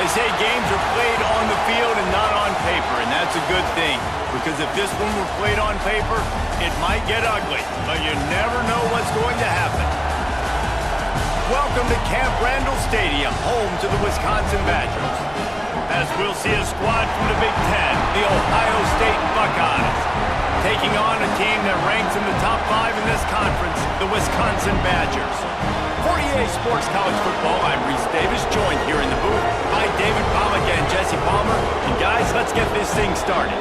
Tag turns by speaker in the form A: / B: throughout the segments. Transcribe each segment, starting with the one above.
A: They say games are played on the field and not on paper, and that's a good thing. Because if this one were played on paper, it might get ugly, but you never know what's going to happen. Welcome to Camp Randall Stadium, home to the Wisconsin Badgers. As we'll see a squad from the Big Ten, the Ohio State Buckeyes, taking on a team that ranks in the top 5 in this conference, the Wisconsin Badgers. For EA Sports College Football, I'm Reese Davis, joined here in the booth by David Pollack and Jesse Palmer. And guys, let's get this thing started.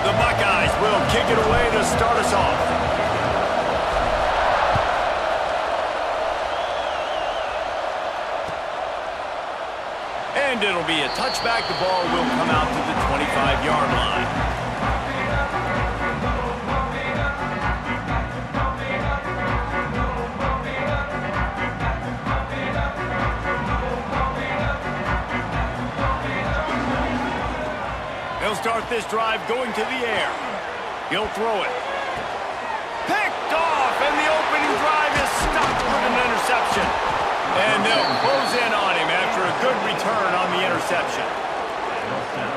A: The Buckeyes will kick it away to start us off. And it'll be a touchback. The ball will come out to the 25-yard line. He'll start this drive going to the air. He'll throw it. Picked off, and the opening drive is stopped with an interception. And they'll close in on him after a good return on the interception.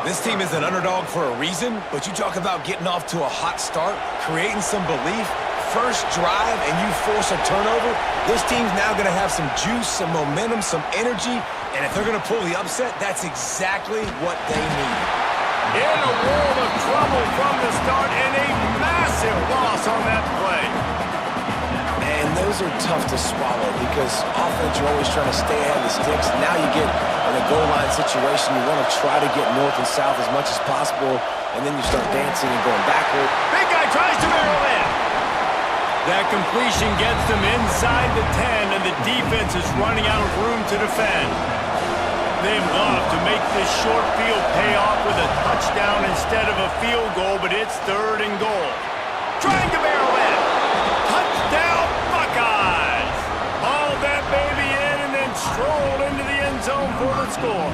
B: This team is an underdog for a reason, but you talk about getting off to a hot start, creating some belief, first drive, and you force a turnover. This team's now going to have some juice, some momentum, some energy, and if they're going to pull the upset, that's exactly what they need.
A: In a world of trouble from the start, and a massive loss on that play.
C: And those are tough to swallow because offense, you're always trying to stay ahead of the sticks. Now you get in a goal line situation, you want to try to get north and south as much as possible, and then you start dancing and going backward.
A: Big guy tries to barrel in. That completion gets them inside the 10, and the defense is running out of room to defend. They'd love to make this short field pay off with a touchdown instead of a field goal, but it's 3rd and goal. trying to barrel in. Touchdown, Buckeyes! Hauled that baby in and then strolled into the end zone for the score.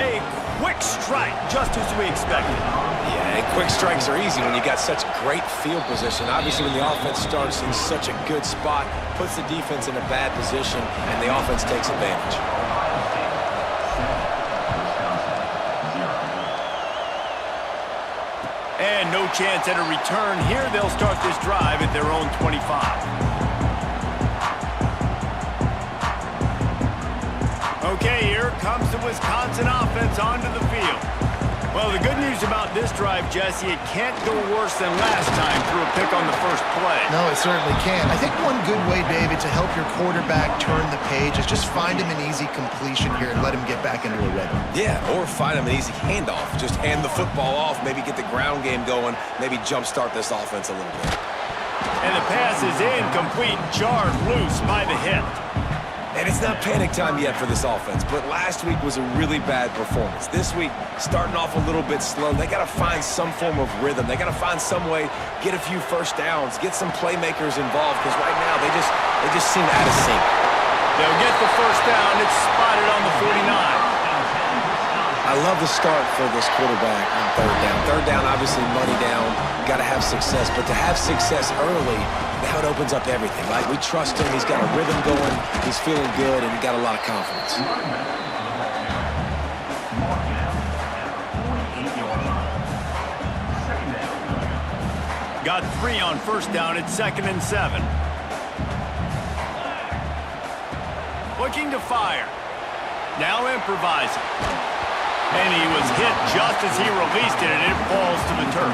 A: A quick strike, just as we expected.
C: Yeah, and quick strikes are easy when you got such great field position. Obviously, when the offense starts in such a good spot, puts the defense in a bad position, and the offense takes advantage.
A: And no chance at a return here. They'll start this drive at their own 25. Okay, here comes the Wisconsin offense onto the field. Well, the good news about this drive, Jesse, it can't go worse than last time through a pick on the first play.
D: No, it certainly can. I think one good way, David, to help your quarterback turn the page is just find him an easy completion here and let him get back into a rhythm.
C: Yeah, or find him an easy handoff. Just hand the football off, maybe get the ground game going, maybe jumpstart this offense a little bit.
A: And the pass is incomplete, jarred loose by the hip.
C: And it's not panic time yet for this offense, but last week was a really bad performance. This week, starting off a little bit slow. They got to find some form of rhythm. They got to find some way, get a few first downs, get some playmakers involved, because right now they just seem out of sync.
A: They'll get the first down. It's spotted on the 49.
C: I love the start for this quarterback on third down. Third down, obviously money down. Got to have success, but to have success early, now it opens up everything. Like, we trust him. He's got a rhythm going. He's feeling good, and he got a lot of confidence.
A: Got 3 on first down. It's 2nd and 7. Looking to fire. Now improvising. And he was hit just as he released it, and it falls to the turf.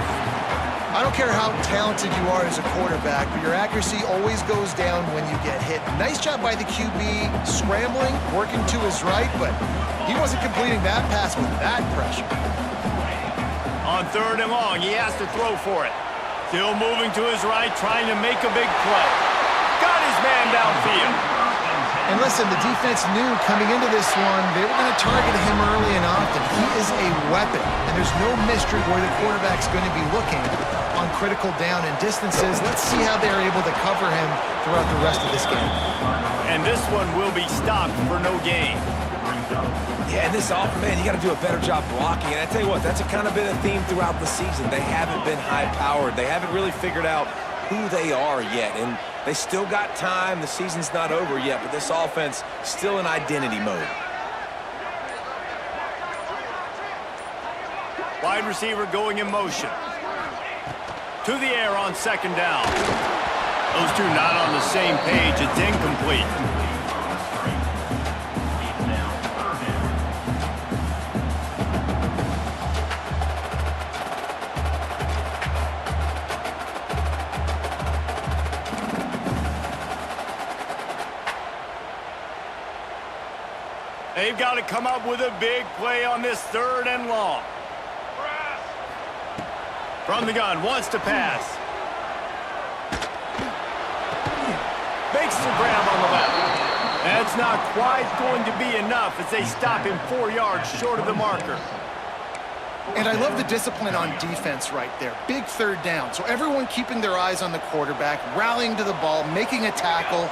D: I don't care how talented you are as a quarterback, but your accuracy always goes down when you get hit. Nice job by the QB scrambling, working to his right, but he wasn't completing that pass with that pressure.
A: On 3rd and long, he has to throw for it. Still moving to his right, trying to make a big play. Got his man downfield.
D: And listen, the defense knew coming into this one, they were going to target him early and often. He is a weapon, and there's no mystery where the quarterback's going to be looking on critical down and distances. Let's see how they're able to cover him throughout the rest of this game.
A: And this one will be stopped for no gain.
C: Yeah, and this offense, man, you got to do a better job blocking. And I tell you what, that's kind of been a theme throughout the season. They haven't been high-powered. They haven't really figured out who they are yet. And they still got time. The season's not over yet, but this offense still in identity mode.
A: Wide receiver going in motion. To the air on 2nd down. Those two not on the same page. It's incomplete. They've got to come up with a big play on this 3rd and long. From the gun, wants to pass. Makes the grab on the left. That's not quite going to be enough as they stop him 4 yards short of the marker.
D: And I love the discipline on defense right there. Big 3rd down. So everyone keeping their eyes on the quarterback, rallying to the ball, making a tackle.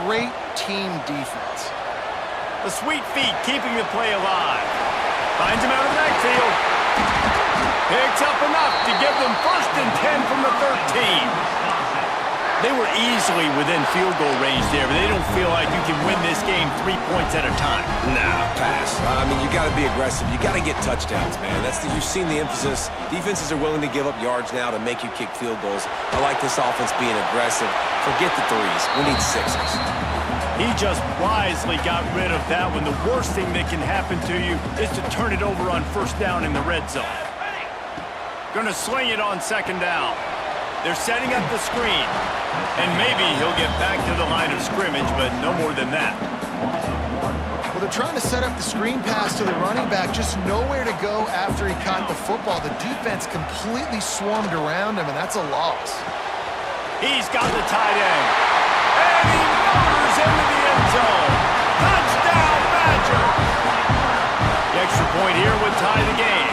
D: Great team defense.
A: The sweet feet keeping the play alive. Finds him out of the backfield. Picks up enough to give them 1st and 10 from the 13. They were easily within field goal range there, but they don't feel like you can win this game 3 points at a time.
C: Nah, pass. I mean, you got to be aggressive. You got to get touchdowns, man. You've seen the emphasis. Defenses are willing to give up yards now to make you kick field goals. I like this offense being aggressive. Forget the 3s. We need 6s.
A: He just wisely got rid of that when the worst thing that can happen to you is to turn it over on 1st down in the red zone. Gonna sling it on 2nd down. They're setting up the screen. And maybe he'll get back to the line of scrimmage, but no more than that.
D: Well, they're trying to set up the screen pass to the running back, just nowhere to go after he caught the football. The defense completely swarmed around him, and that's a loss.
A: He's got the tight end. And he motors into the end zone. Touchdown, Badgers! The extra point here would tie the game.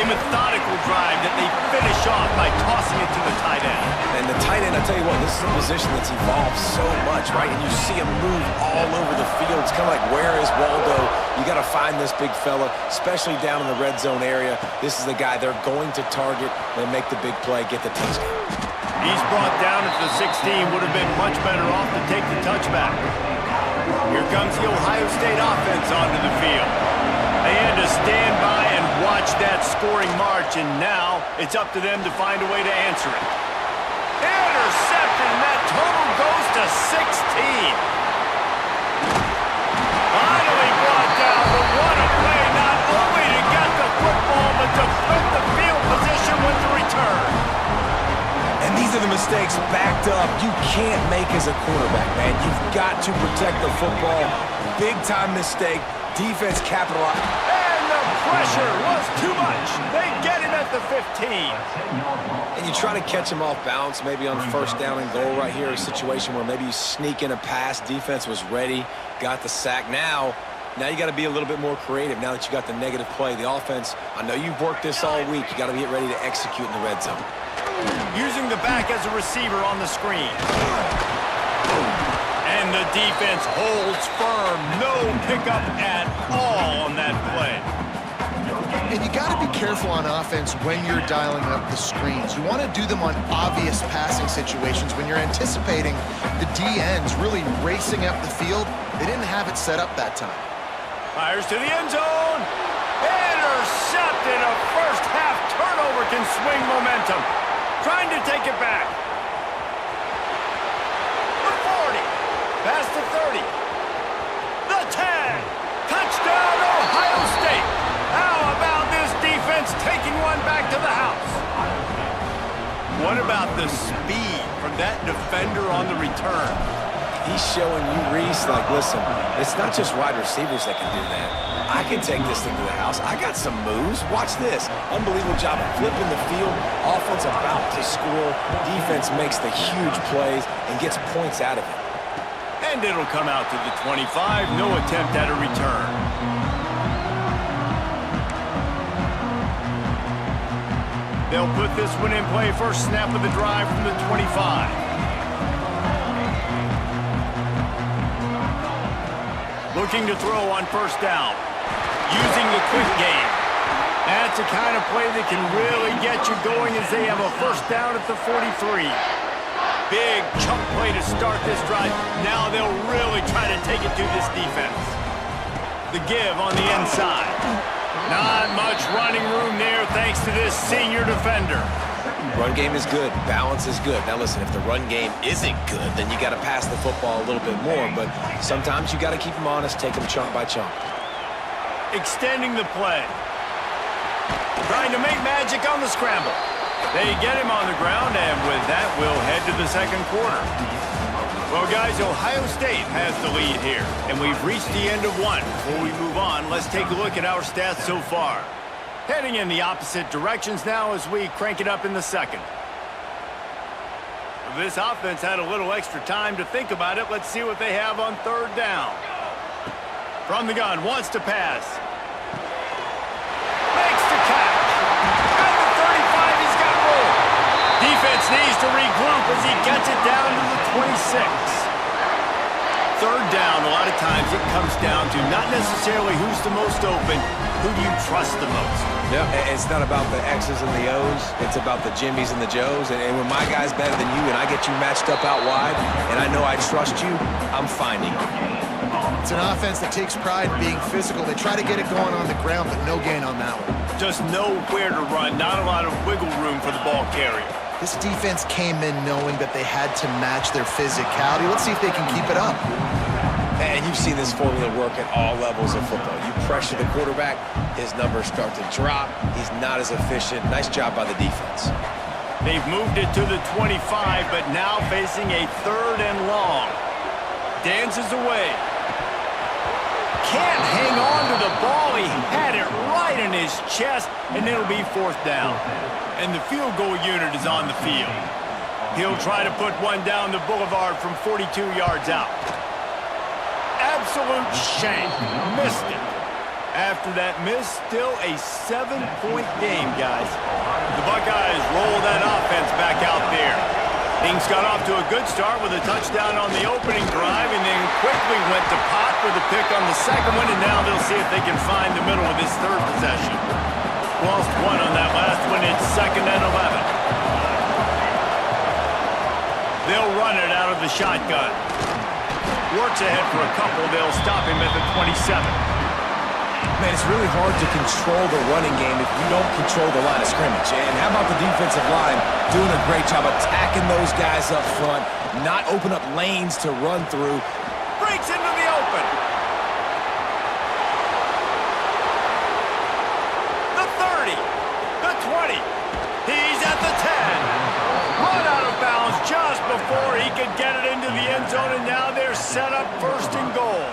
A: A methodical drive that they finish off by tossing it to the tight end.
C: And the tight end, I tell you what, this is a position that's evolved so much, right? And you see him move all over the field. It's kind of like, where is Waldo? You got to find this big fella, especially down in the red zone area. This is the guy they're going to target and make the big play, get the touchdown.
A: He's brought down at the 16. Would have been much better off to take the touchback. Here comes the Ohio State offense onto the field. They had to stand by and watch that scoring march, and now it's up to them to find a way to answer it. Intercepted, and that total goes to 16. Finally brought down, but what a play, not only to get the football, but to flip the field position with the return.
C: And these are the mistakes backed up you can't make as a quarterback, man. You've got to protect the football. Big-time mistake. Defense capitalized.
A: And the pressure was too much. They get him at the 15.
C: And you try to catch him off balance, maybe on first down and goal right here, a situation where maybe you sneak in a pass. Defense was ready, got the sack. Now you got to be a little bit more creative now that you got the negative play. The offense, I know you've worked this all week. You got to get ready to execute in the red zone.
A: Using the back as a receiver on the screen. And the defense holds firm. No pickup at all on that play.
D: And you got to be careful on offense when you're dialing up the screens. You want to do them on obvious passing situations when you're anticipating the DNs really racing up the field. They didn't have it set up that time.
A: Fires to the end zone. Intercepted. A first half turnover can swing momentum. Trying to take it back. The 40. Past the 30. The 10. Touchdown, Ohio State. How about this defense taking one back to the house? What about the speed from that defender on the return?
C: He's showing you, Reese, like, listen, it's not just wide receivers that can do that. I can take this thing to the house. I got some moves. Watch this. Unbelievable job of flipping the field. Offense about to score. Defense makes the huge plays and gets points out of it.
A: And it'll come out to the 25. No attempt at a return. They'll put this one in play. First snap of the drive from the 25. Looking to throw on first down. Using the quick game. That's the kind of play that can really get you going as they have a first down at the 43. Big chunk play to start this drive. Now they'll really try to take it to this defense. The give on the inside. Not much running room there thanks to this senior defender.
C: Run game is good. Balance is good. Now listen, if the run game isn't good, then you got to pass the football a little bit more. But sometimes you got to keep them honest, take them chunk by chunk.
A: Extending the play. Trying to make magic on the scramble. They get him on the ground, and with that, we'll head to the second quarter. Well, guys, Ohio State has the lead here, and we've reached the end of one. Before we move on, let's take a look at our stats so far. Heading in the opposite directions now as we crank it up in the second. This offense had a little extra time to think about it. Let's see what they have on third down. From the gun, wants to pass. Makes the catch. At the 35, he's got room. Defense needs to regroup as he gets it down to the 26. Third down, a lot of times it comes down to not necessarily who's the most open, who do you trust the most?
C: Yeah, it's not about the X's and the O's. It's about the Jimmys and the Joes. And when my guy's better than you and I get you matched up out wide and I know I trust you, I'm finding you.
D: It's an offense that takes pride in being physical. They try to get it going on the ground, but no gain on that one.
A: Just nowhere to run, not a lot of wiggle room for the ball carrier.
D: This defense came in knowing that they had to match their physicality. Let's see if they can keep it up.
C: And you've seen this formula work at all levels of football. You pressure the quarterback, his numbers start to drop. He's not as efficient. Nice job by the defense.
A: They've moved it to the 25, but now facing a third and long. Dances away. Can't hang on to the ball. He had it right in his chest, and it'll be fourth down. And the field goal unit is on the field. He'll try to put one down the boulevard from 42 yards out. Absolute shame. Missed it. After that miss, still a 7-point game, guys. The Buckeyes roll that offense back out there. Things got off to a good start with a touchdown on the opening drive and then quickly went to Pot for the pick on the second one, and now they'll see if they can find the middle of this third possession. Lost one on that last one. It's 2nd and 11. They'll run it out of the shotgun. Works ahead for a couple. They'll stop him at the 27.
C: Man, it's really hard to control the running game if you don't control the line of scrimmage. And how about the defensive line doing a great job attacking those guys up front, not open up lanes to run through.
A: Breaks into the open. The 30. The 20. He's at the 10. Run out of bounds just before he could get it into the end zone, and now they're set up 1st and goal.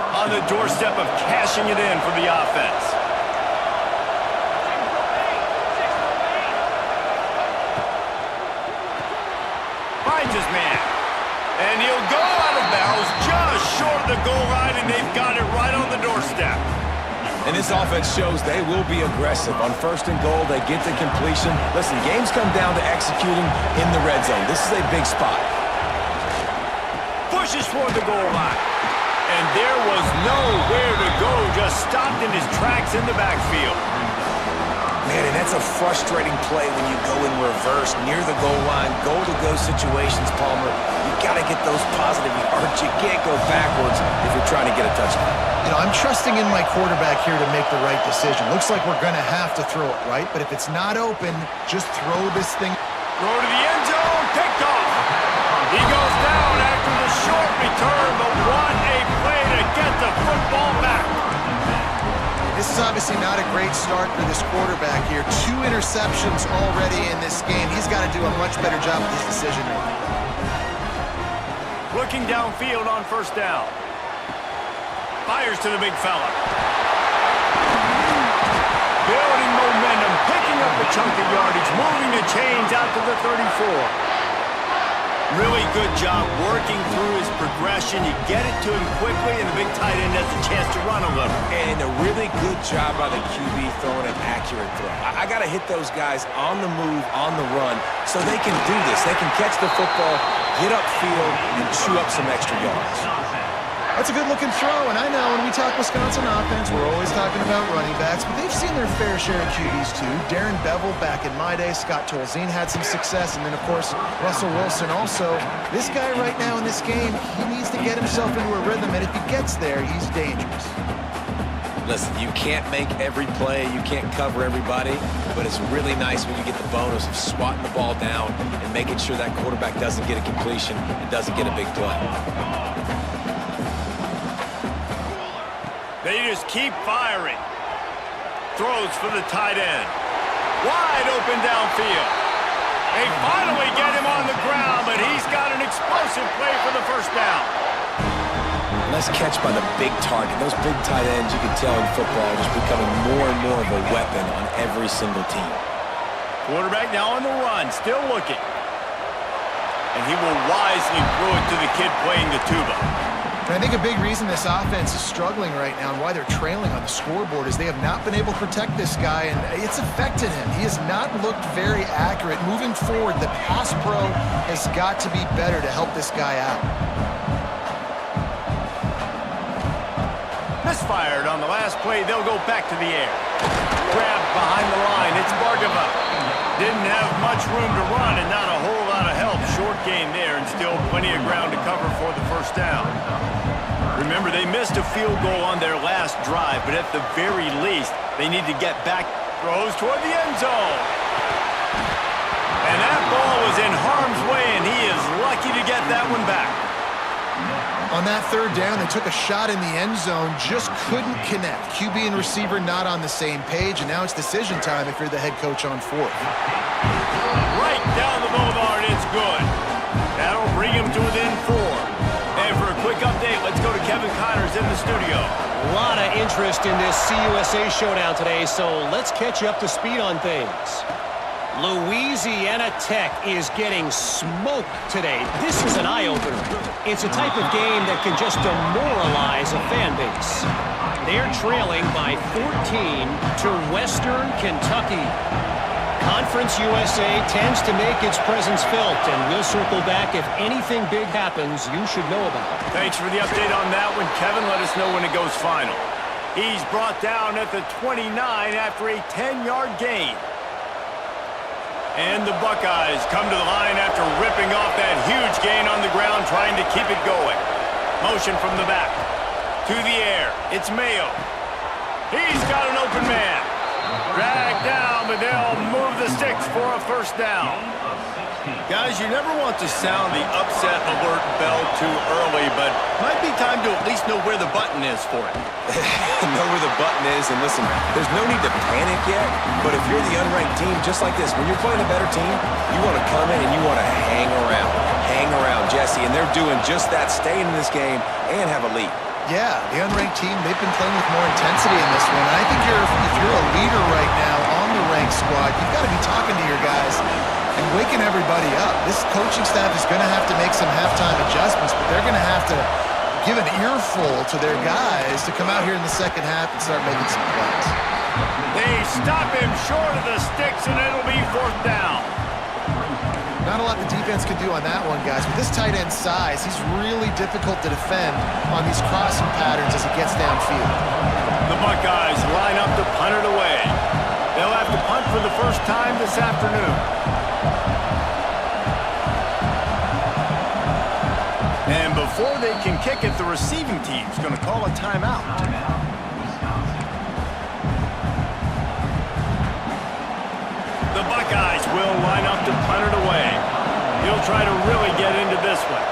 A: On the doorstep of cashing it in for the offense. Finds his man. And he'll go out of bounds just short of the goal line, and they've got it right on the doorstep.
C: And this offense shows they will be aggressive. On 1st and goal, they get the completion. Listen, games come down to executing in the red zone. This is a big spot.
A: Pushes toward the goal line. And there was nowhere to go, just stopped in his tracks in the backfield.
C: Man, and that's a frustrating play when you go in reverse near the goal line, goal-to-go situations, Palmer. You got to get those positive yards. You can't go backwards if you're trying to get a touchdown.
D: You know, I'm trusting in my quarterback here to make the right decision. Looks like we're going to have to throw it, right? But if it's not open, just throw this thing.
A: Throw to the end zone, picked off. He goes down after the short return, but what a play to get the football back.
D: This is obviously not a great start for this quarterback here. 2 interceptions already in this game. He's got to do a much better job with his decision-making.
A: Looking downfield on 1st down. Fires to the big fella. Building momentum, picking up a chunk of yardage, moving the chains out to the 34. Really good job working through his progression. You get it to him quickly, and the big tight end has a chance to run a little.
C: And a really good job by the QB throwing an accurate throw. I got to hit those guys on the move, on the run, so they can do this. They can catch the football, get upfield, and chew up some extra yards.
D: That's a good-looking throw, and I know when we talk Wisconsin offense, we're always talking about running backs, but they've seen their fair share of QBs too. Darren Bevel back in my day, Scott Tolzien had some success, and then, of course, Russell Wilson also. This guy right now in this game, he needs to get himself into a rhythm, and if he gets there, he's dangerous.
C: Listen, you can't make every play, you can't cover everybody, but it's really nice when you get the bonus of swatting the ball down and making sure that quarterback doesn't get a completion and doesn't get a big play.
A: They just keep firing. Throws for the tight end. Wide open downfield. They finally get him on the ground, but he's got an explosive play for the 1st down.
C: Nice catch by the big target. Those big tight ends, you can tell in football, are just becoming more and more of a weapon on every single team.
A: Quarterback now on the run, still looking. And he will wisely throw it to the kid playing the tuba.
D: And I think a big reason this offense is struggling right now and why they're trailing on the scoreboard is they have not been able to protect this guy, and it's affected him. He has not looked very accurate. Moving forward, the pass pro has got to be better to help this guy out.
A: Misfired on the last play. They'll go back to the air. Grabbed behind the line. It's Bargava. Didn't have much room to run and not a whole lot of help. Short game there and still plenty of ground to cover for the 1st down. Remember, they missed a field goal on their last drive, but at the very least, they need to get back. Throws toward the end zone. And that ball was in harm's way, and he is lucky to get that one back.
D: On that 3rd down, they took a shot in the end zone, just couldn't connect. QB and receiver not on the same page, and now it's decision time if you're the head coach on 4th.
A: Right down the boulevard, it's good. That'll bring him to within 4. And for a quick update, let's go to Kevin Connors in the studio.
E: A lot of interest in this CUSA showdown today, so let's catch you up to speed on things. Louisiana Tech is getting smoked today. This is an eye-opener. It's a type of game that can just demoralize a fan base. They're trailing by 14 to Western Kentucky. Conference USA tends to make its presence felt, and we'll circle back if anything big happens you should know about.
A: Thanks for the update on that one, Kevin. Let us know when it goes final. He's brought down at the 29 after a 10-yard gain. And the Buckeyes come to the line after ripping off that huge gain on the ground, trying to keep it going. Motion from the back. To the air. It's Mayo. He's got an open man. Dragged down, but they'll move the sticks for a first down. Guys, you never want to sound the upset alert bell too early, but might be time to at least know where the button is for it.
B: Know where the button is, and listen, there's no need to panic yet, but if you're the unranked team, just like this, when you're playing a better team, you want to come in and you want to hang around, Jesse, and they're doing just that, staying in this game and have a lead.
D: Yeah, the unranked team, they've been playing with more intensity in this one. I think if you're a leader right now on the ranked squad, you've got to be talking to your guys and waking everybody up. This coaching staff is going to have to make some halftime adjustments, but they're going to have to give an earful to their guys to come out here in the second half and start making some plays.
A: They stop him short of the sticks, and it'll be fourth down.
D: Not a lot the defense can do on that one, guys. With this tight end size, he's really difficult to defend on these crossing patterns as he gets downfield.
A: The Buckeyes line up to punt it away. They'll have to punt for the first time this afternoon. And before they can kick it, the receiving team's going to call a timeout. The Buckeyes will line up to punt it away. He'll try to really get into this one.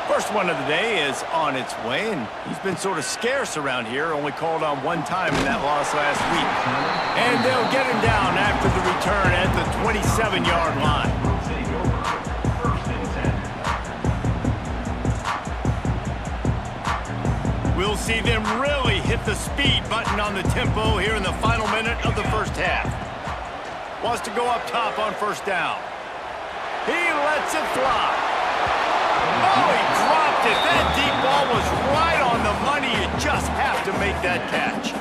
A: First one of the day is on its way, and he's been sort of scarce around here, only called on one time in that loss last week. And they'll get him down after the return at the 27-yard line. We'll see them really hit the speed button on the tempo here in the final minute of the first half. Wants to go up top on first down. He lets it fly. Oh, he dropped it. That deep ball was right on the money. You just have to make that catch.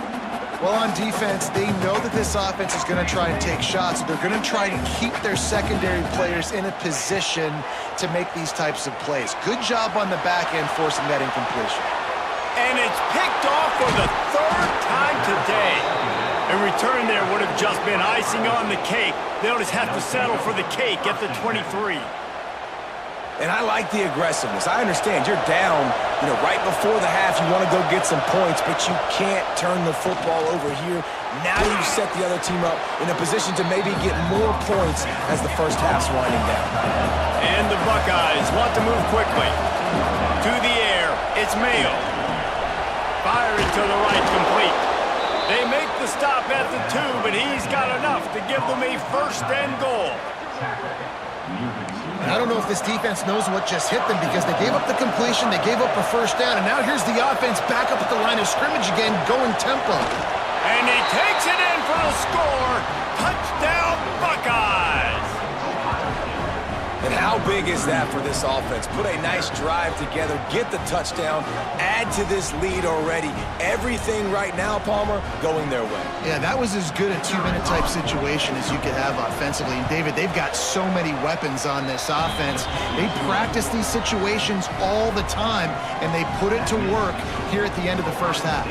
D: Well, on defense, they know that this offense is going to try and take shots. They're going to try to keep their secondary players in a position to make these types of plays. Good job on the back end forcing that incompletion.
A: And it's picked off for the third time today. A return there would have just been icing on the cake. They'll just have to settle for the cake at the 23.
B: And I like the aggressiveness. I understand you're down, right before the half. You want to go get some points, but you can't turn the football over here. Now you've set the other team up in a position to maybe get more points as the first half's winding down.
A: And the Buckeyes want to move quickly. To the air, it's Mayo. Firing to the right, complete. They make the stop at the 2, but he's got enough to give them a first and goal.
D: And I don't know if this defense knows what just hit them because they gave up the completion, they gave up a first down, and now here's the offense back up at the line of scrimmage again, going tempo.
A: And he takes it in for the score. Touchdown, Buckeyes!
B: And how big is that for this offense? Put a nice drive together, get the touchdown, add to this lead already. Everything right now, Palmer, going their way.
D: Yeah, that was as good a two-minute type situation as you could have offensively. And David, they've got so many weapons on this offense. They practice these situations all the time, and they put it to work here at the end of the first half.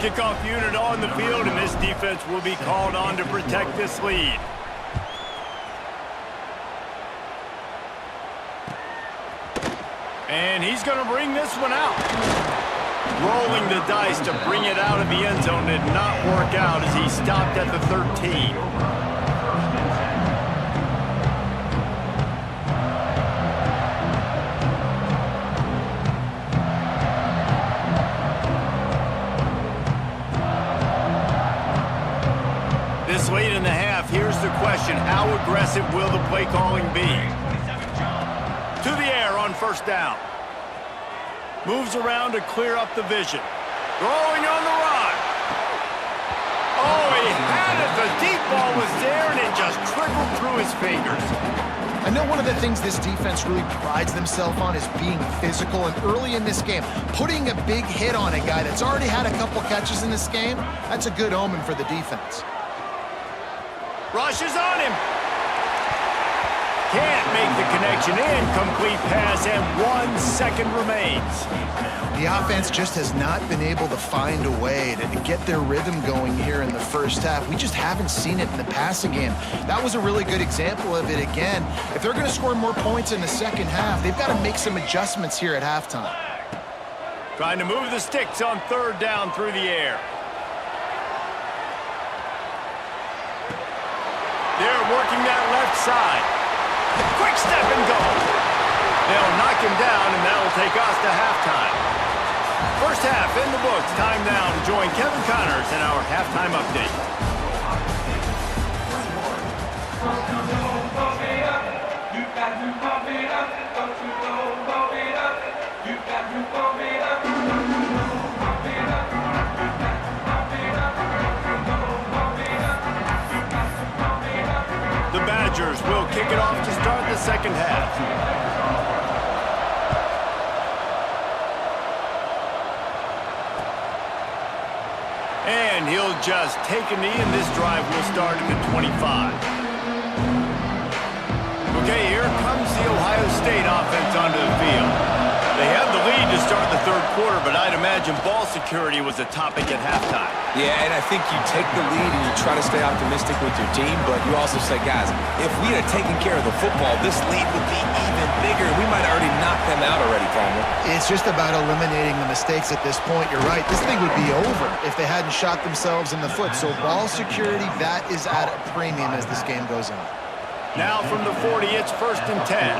A: Kickoff unit on the field, and this defense will be called on to protect this lead. And he's going to bring this one out. Rolling the dice to bring it out of the end zone did not work out as he stopped at the 13. This late in the half, here's the question: how aggressive will the play calling be? To the air on first down. Moves around to clear up the vision. Throwing on the run. Oh, he had it. The deep ball was there, and it just trickled through his fingers.
D: I know one of the things this defense really prides themselves on is being physical, and early in this game, putting a big hit on a guy that's already had a couple catches in this game, that's a good omen for the defense.
A: Rushes on him. Can't make the connection. Incomplete pass, and 1 second remains.
D: The offense just has not been able to find a way to get their rhythm going here in the first half. We just haven't seen it in the passing game. That was a really good example of it again. If they're going to score more points in the second half, they've got to make some adjustments here at halftime.
A: Trying to move the sticks on third down through the air. They're working that left side. Quick step and go. They'll knock him down, and that'll take us to halftime. First half in the books. Time now to join Kevin Connors in our halftime update. The Badgers will kick it off to start the second half. And he'll just take a knee, and this drive will start at the 25. Okay, here comes the Ohio State offense onto the field. They have the lead to start the third quarter, but I'd imagine ball security was a topic at halftime.
B: Yeah, and I think you take the lead and you try to stay optimistic with your team, but you also say, guys, if we had taken care of the football, this lead would be even bigger. We might have already knocked them out already, Palmer.
D: It's just about eliminating the mistakes at this point. You're right. This thing would be over if they hadn't shot themselves in the foot. So ball security, that is at a premium as this game goes on.
A: Now from the 40, it's 1st and 10.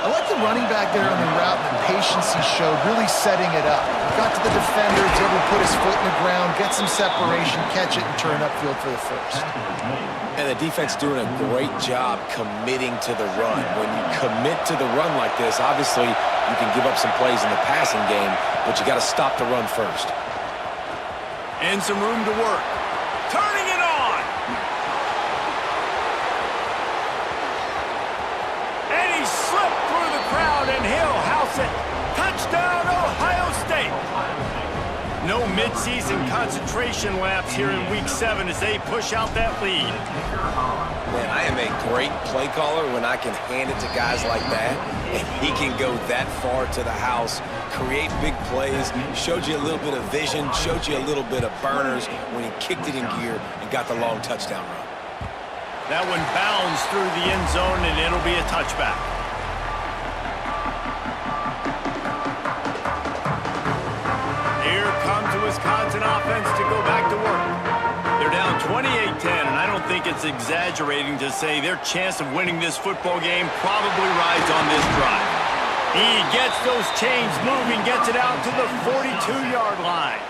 D: I like the running back there on the route and the patience he showed, really setting it up. Got to the defender, was able to put his foot in the ground, get some separation, catch it, and turn upfield for the first.
C: And the defense doing a great job committing to the run. When you commit to the run like this, obviously you can give up some plays in the passing game, but you got to stop the run first.
A: And some room to work. Turning it on! And he slipped through the crowd, and he'll house it. Touchdown, Ohio State! No midseason concentration laps here in Week 7 as they push out that lead.
C: Man, I am a great play caller when I can hand it to guys like that, and he can go that far to the house, create big plays, showed you a little bit of vision, showed you a little bit of burners when he kicked it in gear and got the long touchdown run.
A: That one bounds through the end zone, and it'll be a touchback. Here comes the Wisconsin offense to go back to work. They're down 28-10, and I don't think it's exaggerating to say their chance of winning this football game probably rides on this drive. He gets those chains moving, gets it out to the 42-yard line.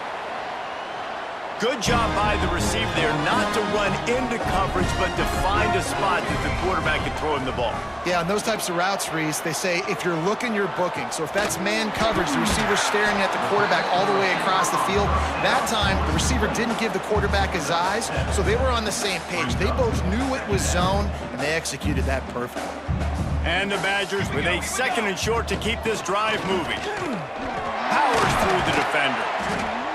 A: Good job by the receiver there not to run into coverage, but to find a spot that the quarterback can throw him the ball.
D: Yeah, on those types of routes, Reese, they say if you're looking, you're booking. So if that's man coverage, the receiver's staring at the quarterback all the way across the field. That time, the receiver didn't give the quarterback his eyes, so they were on the same page. They both knew it was zone, and they executed that perfectly.
A: And the Badgers with a 2nd and short to keep this drive moving. Powers through the defender.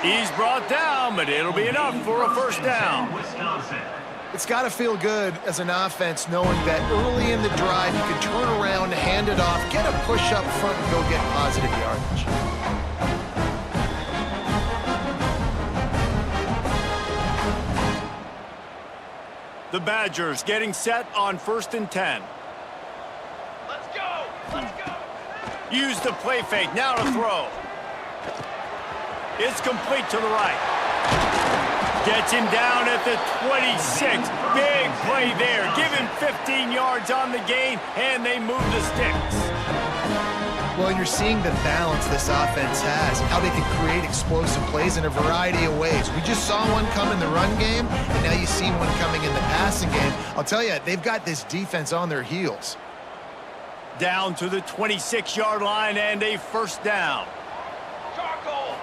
A: He's brought down, but it'll be enough for a first down.
D: It's got to feel good as an offense knowing that early in the drive you can turn around, hand it off, get a push up front, and go get positive yardage.
A: The Badgers getting set on 1st and 10.
F: Let's go! Let's go!
A: Use the play fake, now to throw. It's complete to the right. Gets him down at the 26. Big play there. Give him 15 yards on the gain, and they move the sticks.
D: Well, you're seeing the balance this offense has, how they can create explosive plays in a variety of ways. We just saw one come in the run game, and now you see one coming in the passing game. I'll tell you, they've got this defense on their heels.
A: Down to the 26-yard line and a first down.
F: Charcoal!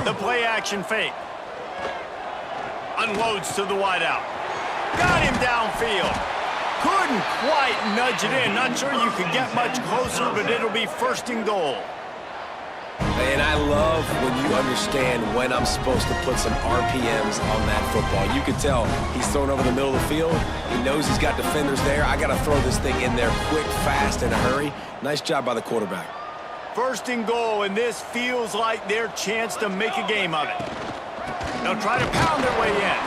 A: The play action fake. Unloads to the wideout. Got him downfield. Couldn't quite nudge it in. Not sure you could get much closer, but it'll be first and goal.
C: And I love when you understand when I'm supposed to put some RPMs on that football. You can tell he's thrown over the middle of the field. He knows he's got defenders there. I got to throw this thing in there quick, fast, in a hurry. Nice job by the quarterback.
A: First and goal, and this feels like their chance to make a game of it. They'll try to pound their way in.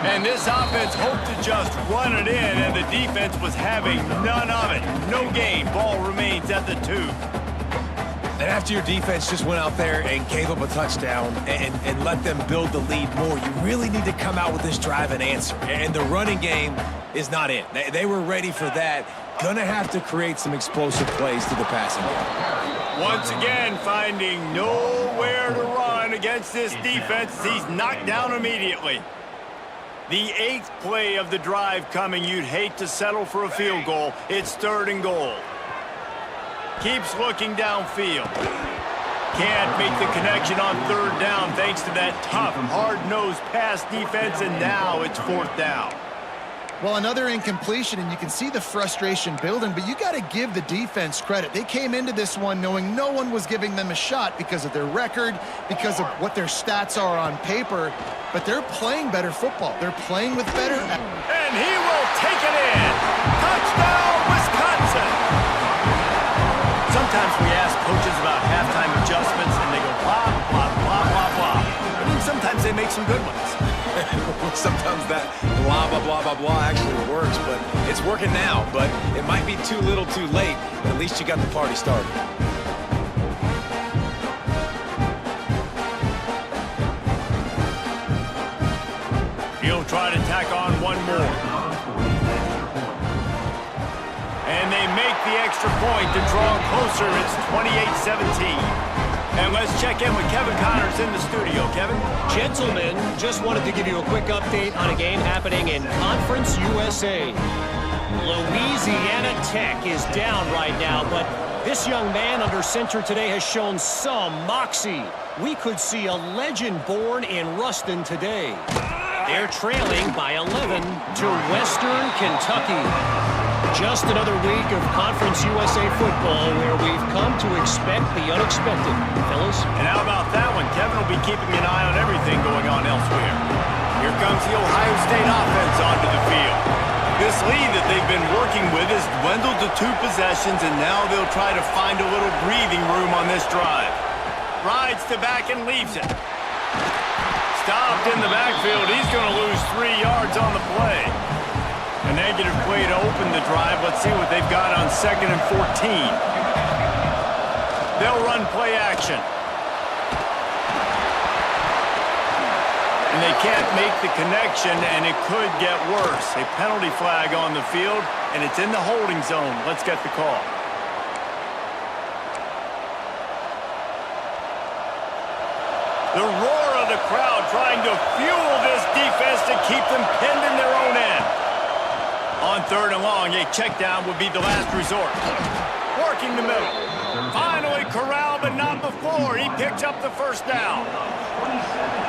A: And this offense hoped to just run it in, and the defense was having none of it. No gain. Ball remains at the 2.
B: And after your defense just went out there and gave up a touchdown and let them build the lead more, you really need to come out with this drive and answer. And the running game is not it. They were ready for that. Gonna have to create some explosive plays to the passing game.
A: Once again, finding nowhere to run against this defense. He's knocked down immediately. The 8th play of the drive coming. You'd hate to settle for a field goal. It's 3rd and goal. Keeps looking downfield. Can't make the connection on 3rd down thanks to that tough, hard-nosed pass defense, and now it's 4th down.
D: Well, another incompletion, and you can see the frustration building, but you got to give the defense credit. They came into this one knowing no one was giving them a shot because of their record, because of what their stats are on paper, but they're playing better football. They're playing with better...
A: And he will take it in. Touchdown, Wisconsin. Sometimes we ask coaches about halftime adjustments, and they go blah, blah, blah, blah, blah. But then sometimes they make some good ones.
C: Sometimes that blah, blah, blah, blah, blah actually works, but it's working now. But it might be too little too late, but at least you got the party started.
A: He'll try to tack on one more. And they make the extra point to draw closer. It's 28-17. And let's check in with Kevin Connors in the studio. Kevin?
E: Gentlemen, just wanted to give you a quick update on a game happening in Conference USA. Louisiana Tech is down right now, but this young man under center today has shown some moxie. We could see a legend born in Ruston today. They're trailing by 11 to Western Kentucky. Just another week of Conference USA football where we've come to expect the unexpected, fellas.
A: And how about that one? Kevin will be keeping an eye on everything going on elsewhere. Here comes the Ohio State offense onto the field. This lead that they've been working with has dwindled to 2 possessions, and now they'll try to find a little breathing room on this drive. Rides to back and leaves it. Stopped in the backfield. He's going to lose 3 yards on the play. A negative play to open the drive. Let's see what they've got on 2nd and 14. They'll run play action. And they can't make the connection, and it could get worse. A penalty flag on the field, and it's in the holding zone. Let's get the call. The roar of the crowd trying to fuel this defense to keep them pinned in their own end. On 3rd and long, a check down would be the last resort. Working the middle. Finally corralled, but not before. He picks up the first down.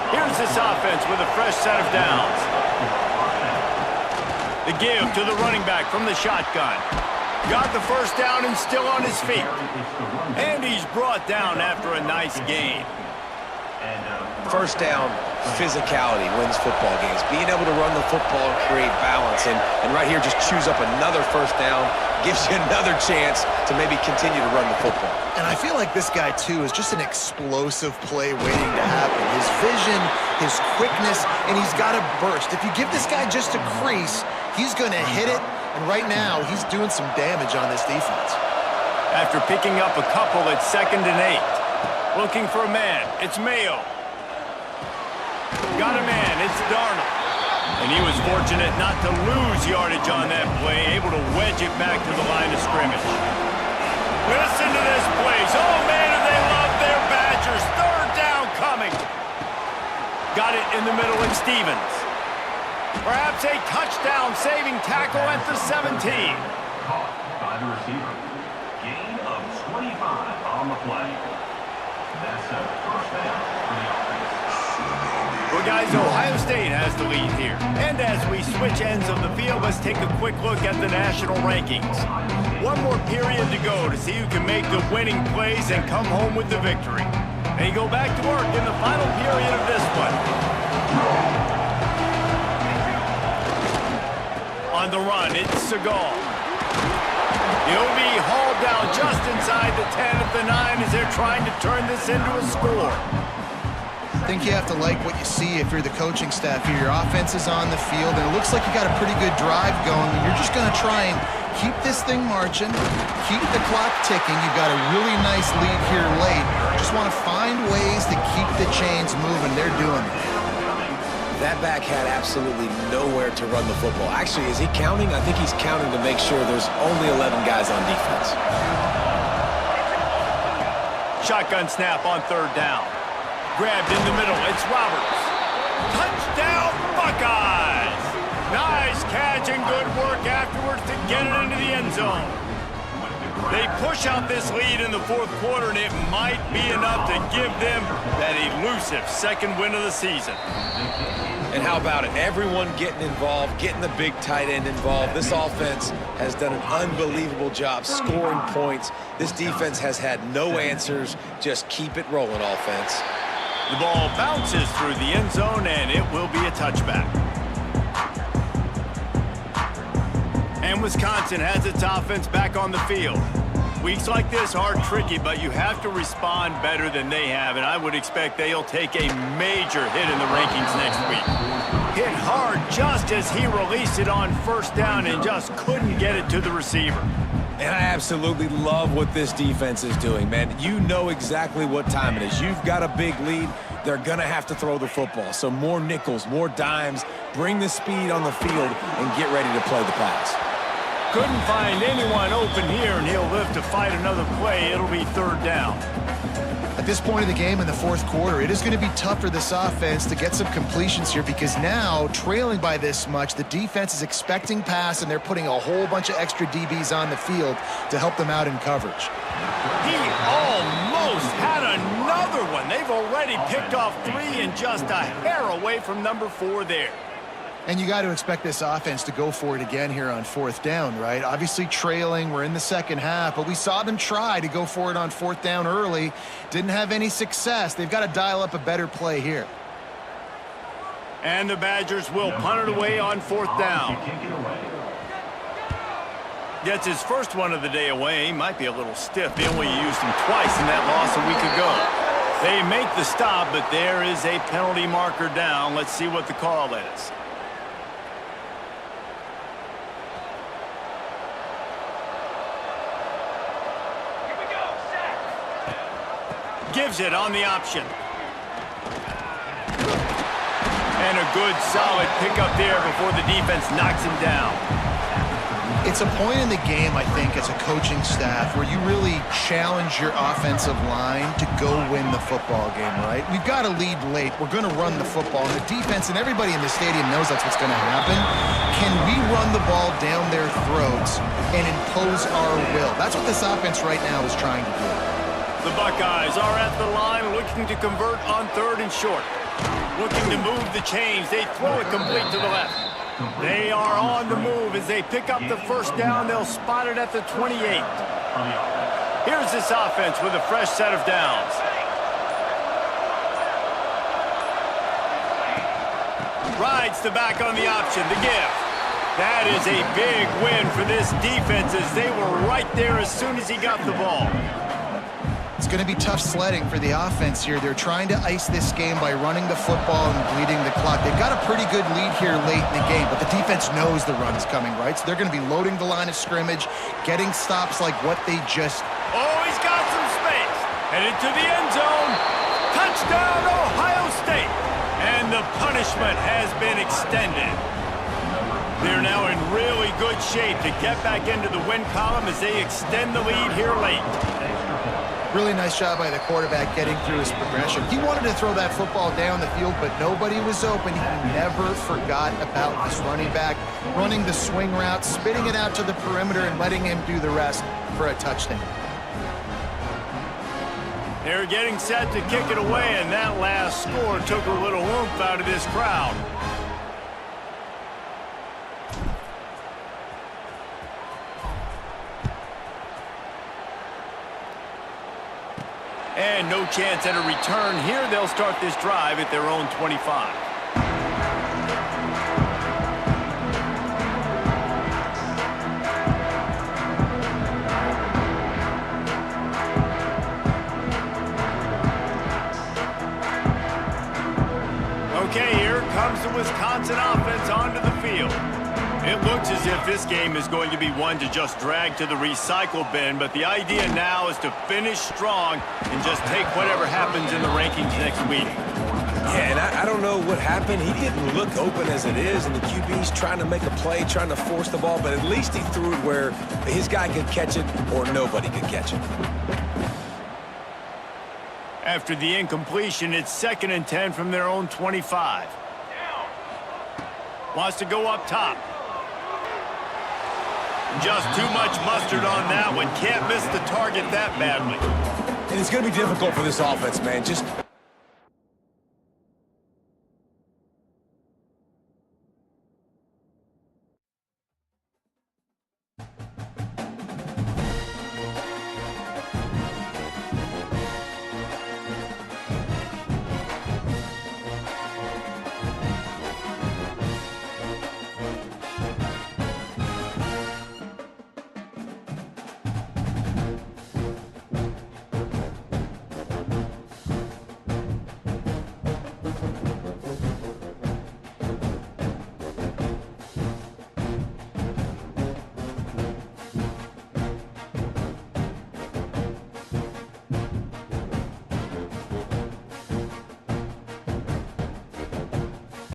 A: Here's this offense with a fresh set of downs. The give to the running back from the shotgun. Got the first down and still on his feet. And he's brought down after a nice gain.
C: First down, physicality wins football games. Being able to run the football and create balance. And right here, just choose up another first down. Gives you another chance to maybe continue to run the football.
D: And I feel like this guy, too, is just an explosive play waiting to happen. His vision, his quickness, and he's got a burst. If you give this guy just a crease, he's going to hit it. And right now, he's doing some damage on this defense.
A: After picking up a couple at 2nd and 8. Looking for a man. It's Mayo. Got a man. It's Darnold. And he was fortunate not to lose yardage on that play, able to wedge it back to the line of scrimmage. Listen to this place. Oh, man, do they love their Badgers. 3rd down coming. Got it in the middle at Stevens. Perhaps a touchdown-saving tackle at the 17.
G: receiver. Gain of 25 on the play. That's a first down for the offense.
A: Well, guys, Ohio State has the lead here. And as we switch ends of the field, let's take a quick look at the national rankings. One more period to go to see who can make the winning plays and come home with the victory. They go back to work in the final period of this one. On the run, it's Segal. He'll be hauled down just inside the 10 at the 9 as they're trying to turn this into a score.
D: I think you have to like what you see if you're the coaching staff here. Your offense is on the field, and it looks like you got a pretty good drive going. And you're just going to try and keep this thing marching, keep the clock ticking. You've got a really nice lead here late. Just want to find ways to keep the chains moving. They're doing it.
C: That back had absolutely nowhere to run the football. Actually, is he counting? I think he's counting to make sure there's only 11 guys on defense.
A: Shotgun snap on third down. Grabbed in the middle. It's Roberts. Touchdown, Buckeyes! Nice catch and good work afterwards to get it into the end zone. They push out this lead in the fourth quarter, and it might be enough to give them that elusive second win of the season.
C: And how about it? Everyone getting involved, getting the big tight end involved. This offense has done an unbelievable job scoring points. This defense has had no answers. Just keep it rolling, offense.
A: The ball bounces through the end zone, and it will be a touchback. And Wisconsin has its offense back on the field. Weeks like this are tricky, but you have to respond better than they have, and I would expect they'll take a major hit in the rankings next week. Hit hard just as he released it on first down and just couldn't get it to the receiver.
C: And I absolutely love what this defense is doing, man. You know exactly what time it is. You've got a big lead. They're going to have to throw the football. So more nickels, more dimes, bring the speed on the field, and get ready to play the pass.
A: Couldn't find anyone open here, and he'll live to fight another play. It'll be third down.
D: At this point of the game in the fourth quarter, it is going to be tough for this offense to get some completions here because now, trailing by this much, the defense is expecting pass, and they're putting a whole bunch of extra DBs on the field to help them out in coverage.
A: He almost had another one. They've already picked off 3 and just a hair away from number 4 there.
D: And you got to expect this offense to go for it again here on fourth down, right? Obviously trailing, we're in the second half, but we saw them try to go for it on fourth down early. Didn't have any success. They've got to dial up a better play here.
A: And the Badgers will punt it away on fourth down. Gets his first one of the day away. He might be a little stiff. They only used him twice in that loss a week ago. They make the stop, but there is a penalty marker down. Let's see what the call is. Gives it on the option. And a good, solid pickup there before the defense knocks him down.
D: It's a point in the game, I think, as a coaching staff where you really challenge your offensive line to go win the football game, right? We've got to lead late. We're going to run the football. And the defense and everybody in the stadium knows that's what's going to happen. Can we run the ball down their throats and impose our will? That's what this offense right now is trying to do.
A: The Buckeyes are at the line looking to convert on third and short. Looking to move the chains. They throw it complete to the left. They are on the move as they pick up the first down. They'll spot it at the 28. Here's this offense with a fresh set of downs. Rides the back on the option, the give. That is a big win for this defense as they were right there as soon as he got the ball.
D: It's going to be tough sledding for the offense here. They're trying to ice this game by running the football and bleeding the clock. They've got a pretty good lead here late in the game, but the defense knows the run's coming, right? So they're going to be loading the line of scrimmage, getting stops like what they just...
A: Oh, he's got some space. Headed to the end zone. Touchdown, Ohio State. And the punishment has been extended. They're now in really good shape to get back into the win column as they extend the lead here late.
D: Really nice job by the quarterback getting through his progression. He wanted to throw that football down the field, but nobody was open. He never forgot about this running back, running the swing route, spitting it out to the perimeter, and letting him do the rest for a touchdown.
A: They're getting set to kick it away, and that last score took a little oomph out of this crowd. And no chance at a return here. They'll start this drive at their own 25. Okay, here comes the Wisconsin offense onto the field. It looks as if this game is going to be one to just drag to the recycle bin, but the idea now is to finish strong and just take whatever happens in the rankings next week.
C: Yeah, and I don't know what happened. He didn't look open as it is, and the QB's trying to make a play, trying to force the ball, but at least he threw it where his guy could catch it or nobody could catch it.
A: After the incompletion, it's 2nd and 10 from their own 25. Wants to go up top. Just too much mustard on that one. Can't miss the target that badly.
C: And it's going to be difficult for this offense, man. Just